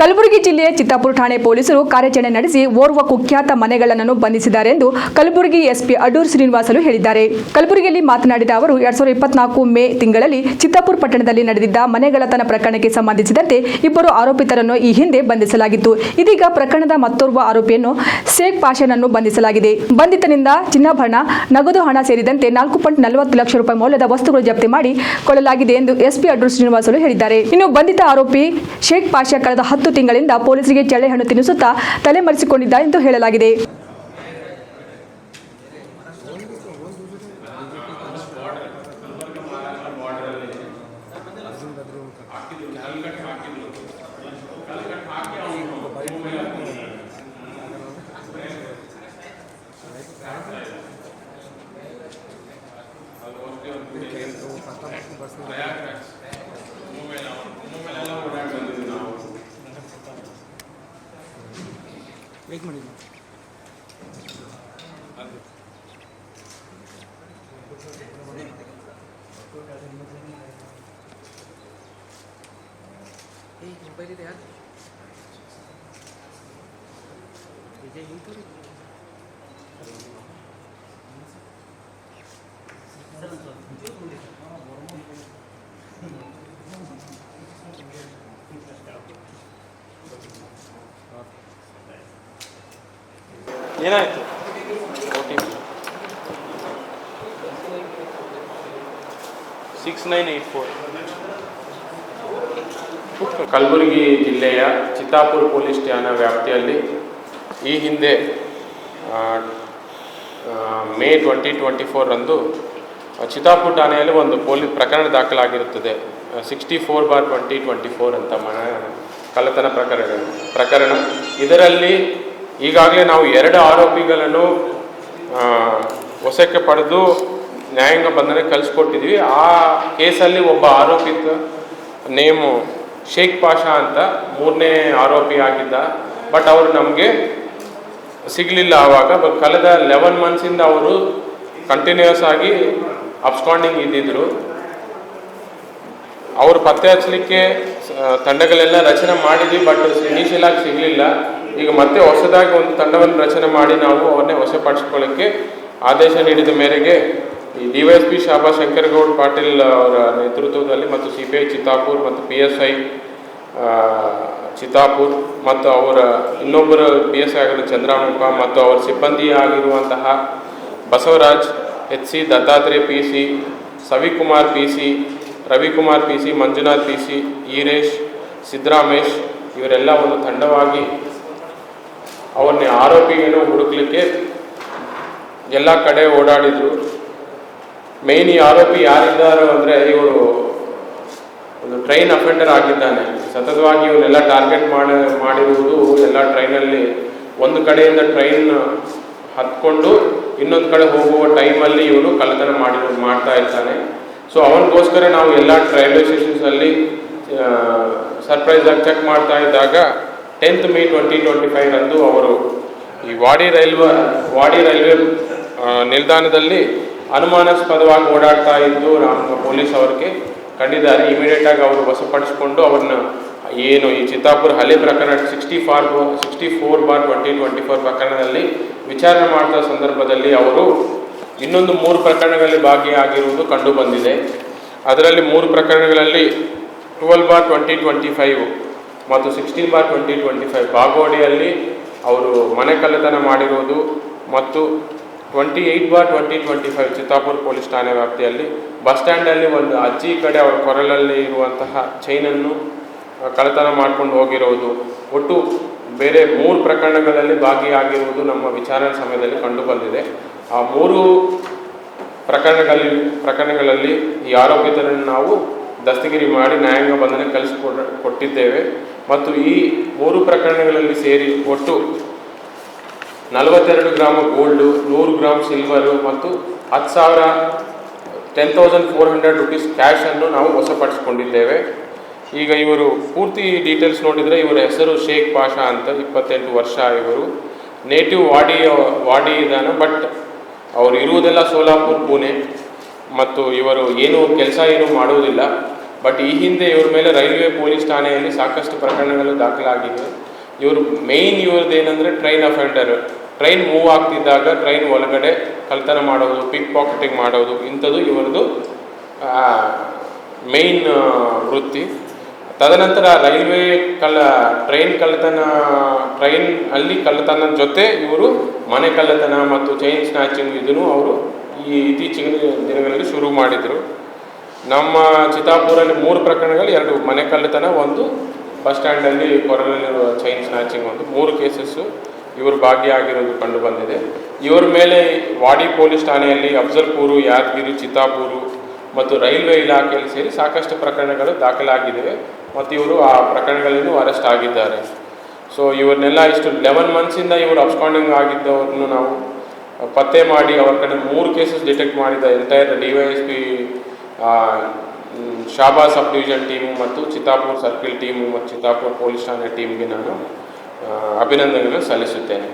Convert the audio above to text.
ಕಲಬುರಗಿ ಜಿಲ್ಲೆಯ ಚಿತ್ತಾಪುರ ಠಾಣೆ ಪೊಲೀಸರು ಕಾರ್ಯಾಚರಣೆ ನಡೆಸಿ ಓರ್ವ ಕುಖ್ಯಾತ ಮನೆಗಳನ್ನು ಬಂಧಿಸಿದ್ದಾರೆ ಎಂದು ಕಲಬುರಗಿ ಎಸ್ಪಿ ಅಡೂರು ಶ್ರೀನಿವಾಸಲು ಹೇಳಿದ್ದಾರೆ. ಕಲಬುರಗಿಯಲ್ಲಿ ಮಾತನಾಡಿದ ಅವರು 2024 ಮೇ ತಿಂಗಳಲ್ಲಿ ಚಿತ್ತಾಪುರ ಪಟ್ಟಣದಲ್ಲಿ ನಡೆದಿದ್ದ ಮನೆಗಳ್ಳತನ ಪ್ರಕರಣಕ್ಕೆ ಸಂಬಂಧಿಸಿದಂತೆ ಇಬ್ಬರು ಆರೋಪಿತರನ್ನು ಈ ಹಿಂದೆ ಬಂಧಿಸಲಾಗಿತ್ತು. ಇದೀಗ ಪ್ರಕರಣದ ಮತ್ತೋರ್ವ ಆರೋಪಿಯನ್ನು ಶೇಖ್ ಪಾಷಾನನ್ನು ಬಂಧಿಸಲಾಗಿದೆ. ಬಂಧಿತನಿಂದ ಚಿನ್ನಾಭರಣ, ನಗದು ಹಣ ಸೇರಿದಂತೆ 4.40 ಲಕ್ಷ ರೂಪಾಯಿ ಮೌಲ್ಯದ ವಸ್ತುಗಳು ಜಪ್ತಿ ಮಾಡಿ ಕೊಳ್ಳಲಾಗಿದೆ ಎಂದು ಎಸ್ಪಿ ಅಡೂರು ಶ್ರೀನಿವಾಸಲು ಹೇಳಿದ್ದಾರೆ. ಇನ್ನು ಬಂಧಿತ ಆರೋಪಿ ಶೇಖ್ ಪಾಷಾ ಕಳೆದ 10 ತಿಂಗಳಿಂದ ಪೊಲೀಸರಿಗೆ ಚಳ್ಳೆಹಣ್ಣು ತಿನ್ನಿಸುತ್ತಾ ತಲೆಮರೆಸಿಕೊಂಡಿದ್ದ ಎಂದು ಹೇಳಲಾಗಿದೆ. वेट ಮಾಡಿ ಏ ಮೊಬೈಲ್ ಇದೆ ಯಾರ್ ಇದೆ ಯೂಟ್ಯೂಬ್ ಏನಾಯ್ತು? ಕಲಬುರಗಿ ಜಿಲ್ಲೆಯ ಚಿತ್ತಾಪುರ ಪೊಲೀಸ್ ಠಾಣಾ ವ್ಯಾಪ್ತಿಯಲ್ಲಿ ಈ ಹಿಂದೆ ಮೇ 2024 ರಂದು ಚಿತ್ತಾಪುರ ಠಾಣೆಯಲ್ಲಿ ಒಂದು ಪೊಲೀಸ್ ಪ್ರಕರಣ ದಾಖಲಾಗಿರುತ್ತದೆ. 64/2024 ಅಂತ ಕಳ್ಳತನ ಪ್ರಕರಣ. ಇದರಲ್ಲಿ ಈಗಾಗಲೇ ನಾವು 2 ಆರೋಪಿಗಳನ್ನು ವಶಕ್ಕೆ ಪಡೆದು ನ್ಯಾಯಾಂಗ ಬಂಧನಕ್ಕೆ ಕಳಿಸ್ಕೊಟ್ಟಿದ್ವಿ. ಆ ಕೇಸಲ್ಲಿ ಒಬ್ಬ ಆರೋಪಿತ ನೇಮು ಶೇಖ್ ಪಾಷಾ ಅಂತ 3ನೇ ಆರೋಪಿ ಆಗಿದ್ದ. ಬಟ್ ಅವರು ನಮಗೆ ಸಿಗಲಿಲ್ಲ. ಆವಾಗ ಕಳೆದ 11 ಮಂತ್ಸಿಂದ ಅವರು ಕಂಟಿನ್ಯೂಸ್ ಆಗಿ ಅಬ್ಸ್ಕಾಂಡಿಂಗ್ ಇದ್ದಿದ್ರು. ಅವರು ಪತ್ತೆ ಹಚ್ಚಲಿಕ್ಕೆ ತಂಡಗಳೆಲ್ಲ ರಚನೆ ಮಾಡಿದ್ವಿ, ಬಟ್ ಇನಿಷಿಯಲ್ ಆಗಿ ಸಿಗಲಿಲ್ಲ. ಈಗ ಮತ್ತೆ ಹೊಸದಾಗಿ ಒಂದು ತಂಡವನ್ನು ರಚನೆ ಮಾಡಿ ನಾವು ಅವನ್ನೇ ವಶಪಡಿಸಿಕೊಳ್ಳಕ್ಕೆ ಆದೇಶ ನೀಡಿದ ಮೇರೆಗೆ ಈ DYSP ಶಾಬಾ ಶಂಕರಗೌಡ ಪಾಟೀಲ್ ಅವರ ನೇತೃತ್ವದಲ್ಲಿ ಮತ್ತು CPI ಚಿತ್ತಾಪುರ್ ಮತ್ತು PSI ಚಿತ್ತಾಪುರ್ ಮತ್ತು ಅವರ ಇನ್ನೊಬ್ಬರು PSI ಆಗಿರೋ ಚಂದ್ರಮುಖ ಮತ್ತು ಅವರ ಸಿಬ್ಬಂದಿ ಆಗಿರುವಂತಹ Basavaraj HC, Dattatreya PC, Savikumar PC, Ravikumar PC, Manjunath PC, Eeresh, Siddaramesh ಇವರೆಲ್ಲ ಒಂದು ತಂಡವಾಗಿ ಅವನ್ನೇ ಆರೋಪಿಯನ್ನು ಹುಡುಕ್ಲಿಕ್ಕೆ ಎಲ್ಲ ಕಡೆ ಓಡಾಡಿದರು. ಮೇನ್ ಈ ಆರೋಪಿ ಯಾರಿದ್ದಾರೆ ಅಂದರೆ ಇವರು ಒಂದು ಟ್ರೈನ್ ಅಫೆಂಡರ್ ಆಗಿದ್ದಾನೆ. ಸತತವಾಗಿ ಇವನ್ನೆಲ್ಲ ಟಾರ್ಗೆಟ್ ಮಾಡಿರುವುದು ಎಲ್ಲ ಟ್ರೈನಲ್ಲಿ ಒಂದು ಕಡೆಯಿಂದ ಟ್ರೈನ್ ಹತ್ಕೊಂಡು ಇನ್ನೊಂದು ಕಡೆ ಹೋಗುವ ಟೈಮಲ್ಲಿ ಇವನು ಕಳ್ಳತನ ಮಾಡ್ತಾ ಇರ್ತಾನೆ. ಸೊ ಅವನಿಗೋಸ್ಕರ ನಾವು ಎಲ್ಲ ರೈಲ್ವೆ ಸ್ಟೇಷನ್ಸಲ್ಲಿ ಸರ್ಪ್ರೈಸ್ ಆಗಿ ಚೆಕ್ ಮಾಡ್ತಾ ಇದ್ದಾಗ 10th ಮೇ 2025 ರಂದು ಅವರು ಈ ವಾಡಿ ರೈಲ್ವೆ ನಿಲ್ದಾಣದಲ್ಲಿ ಅನುಮಾನಾಸ್ಪದವಾಗಿ ಓಡಾಡ್ತಾ ಇದ್ದು ನಮ್ಮ ಪೊಲೀಸ್ ಅವ್ರಿಗೆ ಕಂಡಿದ್ದಾರೆ. ಇಮಿಡಿಯೇಟಾಗಿ ಅವರು ವಶಪಡಿಸಿಕೊಂಡು ಅವ್ರನ್ನ ಏನು ಈ ಚಿತ್ತಾಪುರ ಹಳೆ ಪ್ರಕರಣ 64/2024 ಪ್ರಕರಣದಲ್ಲಿ ವಿಚಾರಣೆ ಮಾಡ್ತಾ ಸಂದರ್ಭದಲ್ಲಿ ಅವರು ಇನ್ನೊಂದು 3 ಪ್ರಕರಣಗಳಲ್ಲಿ ಭಾಗಿಯಾಗಿರುವುದು ಕಂಡು ಬಂದಿದೆ. ಅದರಲ್ಲಿ 3 ಪ್ರಕರಣಗಳಲ್ಲಿ 12/2025 ಮತ್ತು 16/2025 ಬಾಗೋಡಿಯಲ್ಲಿ ಅವರು ಮನೆ ಕಳ್ಳತನ ಮಾಡಿರುವುದು ಮತ್ತು 28/2025 ಚಿತ್ತಾಪುರ ಪೊಲೀಸ್ ಠಾಣೆ ವ್ಯಾಪ್ತಿಯಲ್ಲಿ ಬಸ್ ಸ್ಟ್ಯಾಂಡಲ್ಲಿ ಒಂದು ಅಜ್ಜಿ ಕಡೆ ಅವರ ಕೊರಳಲ್ಲಿ ಇರುವಂತಹ ಚೈನನ್ನು ಕಳ್ಳತನ ಮಾಡ್ಕೊಂಡು ಹೋಗಿರುವುದು, ಒಟ್ಟು ಬೇರೆ 3 ಪ್ರಕರಣಗಳಲ್ಲಿ ಭಾಗಿಯಾಗಿರುವುದು ನಮ್ಮ ವಿಚಾರಣೆ ಸಮಯದಲ್ಲಿ ಕಂಡು ಬಂದಿದೆ. ಆ 3 ಪ್ರಕರಣಗಳಲ್ಲಿ ಈ ಆರೋಪಿತರನ್ನು ನಾವು ದಸ್ತಗಿರಿ ಮಾಡಿ ನ್ಯಾಯಾಂಗ ಬಂಧನ ಕಳಿಸಿಕೊಟ್ಟಿದ್ದೇವೆ. ಮತ್ತು ಈ 3 ಪ್ರಕರಣಗಳಲ್ಲಿ ಸೇರಿ ಒಟ್ಟು 42 ಗ್ರಾಮ್ ಗೋಲ್ಡು, 100 ಗ್ರಾಮ್ ಸಿಲ್ವರು ಮತ್ತು 10,400 ರೂಪೀಸ್ ಕ್ಯಾಶನ್ನು ನಾವು ವಶಪಡಿಸಿಕೊಂಡಿದ್ದೇವೆ. ಈಗ ಇವರು ಪೂರ್ತಿ ಡೀಟೇಲ್ಸ್ ನೋಡಿದರೆ ಇವರ ಹೆಸರು ಶೇಖ್ ಪಾಷಾ ಅಂತ, 28 ವರ್ಷ. ಇವರು ನೇಟಿವ್ ವಾಡಿ ಇದ್ದಾನೆ, ಬಟ್ ಅವರು ಇರುವುದೆಲ್ಲ ಸೋಲಾಪುರ್, ಪುಣೆ. ಮತ್ತು ಇವರು ಕೆಲಸ ಏನು ಮಾಡುವುದಿಲ್ಲ. ಬಟ್ ಈ ಹಿಂದೆ ಇವ್ರ ಮೇಲೆ ರೈಲ್ವೆ ಪೊಲೀಸ್ ಠಾಣೆಯಲ್ಲಿ ಸಾಕಷ್ಟು ಪ್ರಕರಣಗಳು ದಾಖಲಾಗಿವೆ. ಇವರು ಮೇಯ್ನ್ ಇವ್ರದ್ದೇನೆಂದರೆ ಟ್ರೈನ್ ಅಫೆಂಡರ್. ಟ್ರೈನ್ ಮೂವ್ ಆಗ್ತಿದ್ದಾಗ ಟ್ರೈನ್ ಒಳಗಡೆ ಕಳ್ತನ ಮಾಡೋದು, ಪಿಕ್ ಪಾಕೆಟಿಂಗ್ ಮಾಡೋದು, ಇಂಥದ್ದು ಇವರದು ಮೇಯ್ನ್ ವೃತ್ತಿ. ತದನಂತರ ರೈಲ್ವೆ ಟ್ರೈನ್ ಕಳ್ಳತನ ಜೊತೆ ಇವರು ಮನೆ ಕಳ್ಳತನ ಮತ್ತು ಚೈನ್ ಸ್ನ್ಯಾಚಿಂಗ್ ಇದನ್ನು ಅವರು ಈ ಇತ್ತೀಚಿನ ದಿನಗಳಲ್ಲಿ ಶುರು ಮಾಡಿದರು. ನಮ್ಮ ಚಿತ್ತಾಪುರಲ್ಲಿ 3 ಪ್ರಕರಣಗಳು, 2 ಮನೆ ಕಳ್ಳತನ, 1 ಬಸ್ ಸ್ಟ್ಯಾಂಡಲ್ಲಿ ಕೊರಳಲ್ಲಿರುವ ಚೈನ್ ಸ್ನ್ಯಾಚಿಂಗ್, 3 ಕೇಸಸ್ಸು ಇವರು ಭಾಗಿಯಾಗಿರೋದು ಕಂಡು ಬಂದಿದೆ. ಇವರ ಮೇಲೆ ವಾಡಿ ಪೊಲೀಸ್ ಠಾಣೆಯಲ್ಲಿ ಅಫ್ಜಲ್ಪುರ, ಯಾದಗಿರಿ, ಚಿತ್ತಾಪುರ ಮತ್ತು ರೈಲ್ವೆ ಇಲಾಖೆಯಲ್ಲಿ ಸೇರಿ ಸಾಕಷ್ಟು ಪ್ರಕರಣಗಳು ದಾಖಲಾಗಿವೆ ಮತ್ತು ಇವರು ಆ ಪ್ರಕರಣಗಳನ್ನು ಅರೆಸ್ಟ್ ಆಗಿದ್ದಾರೆ. ಸೊ ಇವ್ರನ್ನೆಲ್ಲ ಇಷ್ಟು 11 ಮಂತ್ಸಿಂದ ಇವರು ಅಬ್ಸ್ಕಾಂಡಿಂಗ್ ಆಗಿದ್ದವ್ರನ್ನು ನಾವು ಪತ್ತೆ ಮಾಡಿ ಅವರ ಕಡೆ 3 ಕೇಸಸ್ ಡಿಟೆಕ್ಟ್ ಮಾಡಿದ entire DYSP Shahabad sub division team ಮತ್ತು ಚಿತ್ತಾಪುರ ಸರ್ಕಿಲ್ ಟೀಮು ಮತ್ತು ಚಿತ್ತಾಪುರ ಪೊಲೀಸ್ ಠಾಣೆ ಟೀಮ್ಗೆ ನಾನು ಅಭಿನಂದನೆಗಳನ್ನು ಸಲ್ಲಿಸುತ್ತೇನೆ.